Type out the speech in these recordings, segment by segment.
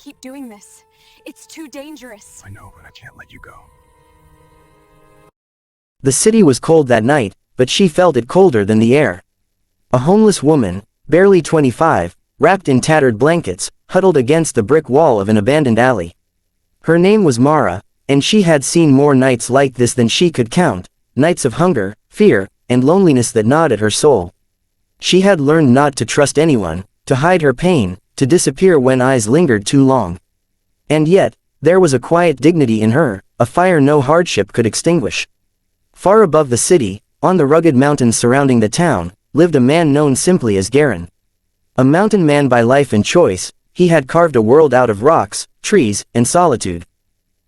keep doing this. It's too dangerous. I know, but I can't let you go. The city was cold that night, but she felt it colder than the air. A homeless woman, barely 25, wrapped in tattered blankets, huddled against the brick wall of an abandoned alley. Her name was Mara, and she had seen more nights like this than she could count, nights of hunger, fear, and loneliness that gnawed at her soul. She had learned not to trust anyone, to hide her pain, to disappear when eyes lingered too long. And yet, there was a quiet dignity in her, a fire no hardship could extinguish. Far above the city, on the rugged mountains surrounding the town, lived a man known simply as Garen. A mountain man by life and choice, he had carved a world out of rocks, trees, and solitude.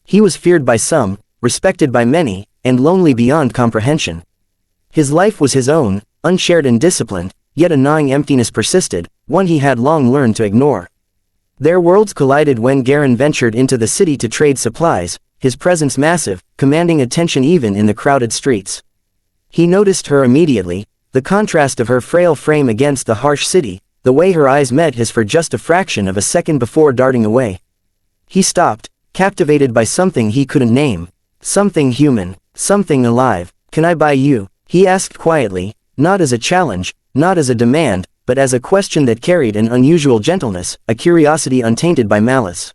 He was feared by some, respected by many, and lonely beyond comprehension. His life was his own, unshared and disciplined, yet a gnawing emptiness persisted, one he had long learned to ignore. Their worlds collided when Garen ventured into the city to trade supplies, his presence massive, commanding attention even in the crowded streets. He noticed her immediately, the contrast of her frail frame against the harsh city, the way her eyes met his for just a fraction of a second before darting away. He stopped, captivated by something he couldn't name. Something human, something alive. "Can I buy you?" he asked quietly, not as a challenge, not as a demand, but as a question that carried an unusual gentleness, a curiosity untainted by malice.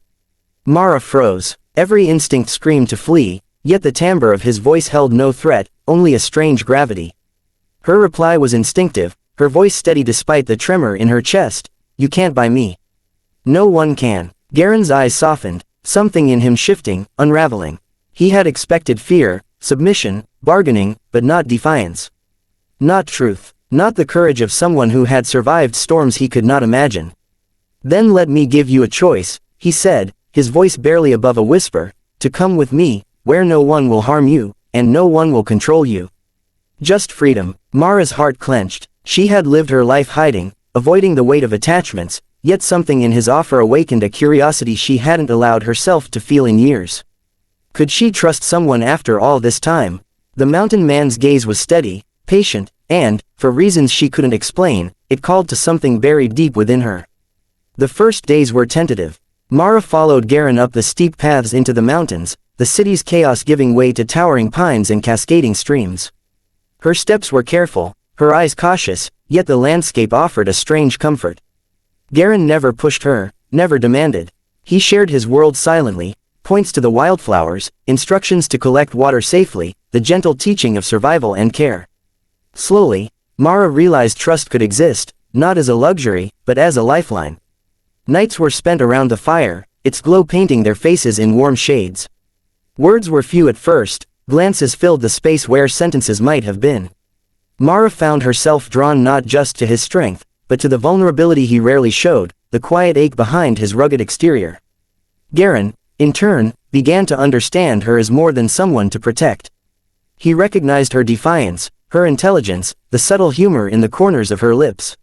Mara froze. Every instinct screamed to flee, yet the timbre of his voice held no threat, only a strange gravity. Her reply was instinctive, her voice steady despite the tremor in her chest. "You can't buy me." "No one can." Garen's eyes softened, something in him shifting, unraveling. He had expected fear, submission, bargaining, but not defiance. Not truth, not the courage of someone who had survived storms he could not imagine. "Then let me give you a choice," he said, his voice barely above a whisper, "to come with me, where no one will harm you, and no one will control you. Just freedom." Mara's heart clenched. She had lived her life hiding, avoiding the weight of attachments, yet something in his offer awakened a curiosity she hadn't allowed herself to feel in years. Could she trust someone after all this time? The mountain man's gaze was steady, patient, and, for reasons she couldn't explain, it called to something buried deep within her. The first days were tentative. Mara followed Garen up the steep paths into the mountains, the city's chaos giving way to towering pines and cascading streams. Her steps were careful, her eyes cautious, yet the landscape offered a strange comfort. Garen never pushed her, never demanded. He shared his world silently, points to the wildflowers, instructions to collect water safely, the gentle teaching of survival and care. Slowly, Mara realized trust could exist, not as a luxury, but as a lifeline. Nights were spent around the fire, its glow painting their faces in warm shades. Words were few at first, glances filled the space where sentences might have been. Mara found herself drawn not just to his strength, but to the vulnerability he rarely showed, the quiet ache behind his rugged exterior. Garen, in turn, began to understand her as more than someone to protect. He recognized her defiance, her intelligence, the subtle humor in the corners of her lips.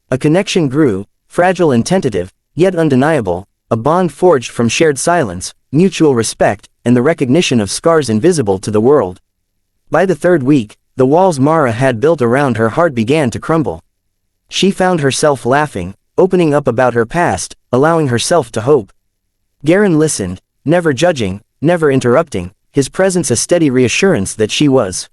A connection grew, fragile and tentative, yet undeniable, a bond forged from shared silence, mutual respect, and the recognition of scars invisible to the world. By the third week, the walls Mara had built around her heart began to crumble. She found herself laughing, opening up about her past, allowing herself to hope. Garen listened, never judging, never interrupting, his presence a steady reassurance that she was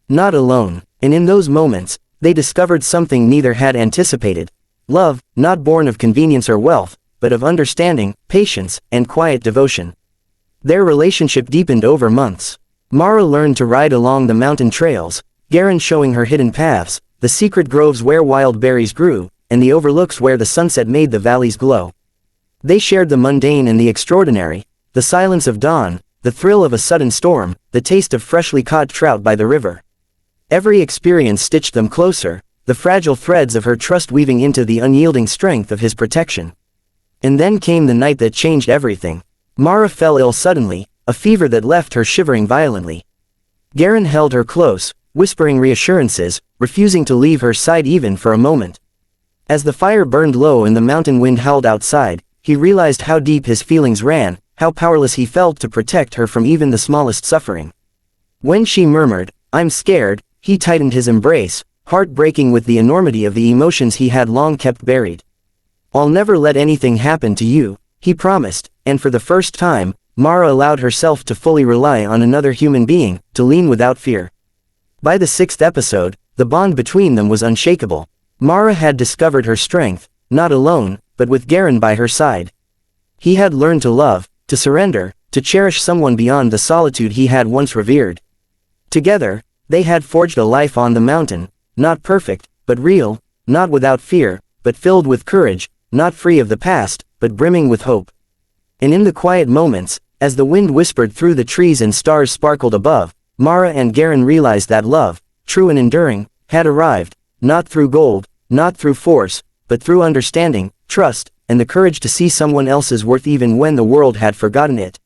not alone, and in those moments, they discovered something neither had anticipated. Love, not born of convenience or wealth, but of understanding, patience, and quiet devotion. Their relationship deepened over months. Mara learned to ride along the mountain trails, Garen showing her hidden paths, the secret groves where wild berries grew, and the overlooks where the sunset made the valleys glow. They shared the mundane and the extraordinary, the silence of dawn, the thrill of a sudden storm, the taste of freshly caught trout by the river. Every experience stitched them closer, the fragile threads of her trust weaving into the unyielding strength of his protection. And then came the night that changed everything. Mara fell ill suddenly, a fever that left her shivering violently. Garen held her close, whispering reassurances, refusing to leave her side even for a moment. As the fire burned low and the mountain wind howled outside, he realized how deep his feelings ran, how powerless he felt to protect her from even the smallest suffering. When she murmured, "I'm scared," he tightened his embrace, heart breaking with the enormity of the emotions he had long kept buried. "I'll never let anything happen to you," He promised, and for the first time, Mara allowed herself to fully rely on another human being, to lean without fear. By the 6th episode, the bond between them was unshakable. Mara had discovered her strength, not alone, but with Garen by her side. He had learned to love, to surrender, to cherish someone beyond the solitude he had once revered. Together, they had forged a life on the mountain, not perfect, but real, not without fear, but filled with courage, not free of the past, but brimming with hope. And in the quiet moments, as the wind whispered through the trees and stars sparkled above, Mara and Garen realized that love, true and enduring, had arrived, not through gold, not through force, but through understanding, trust, and the courage to see someone else's worth even when the world had forgotten it.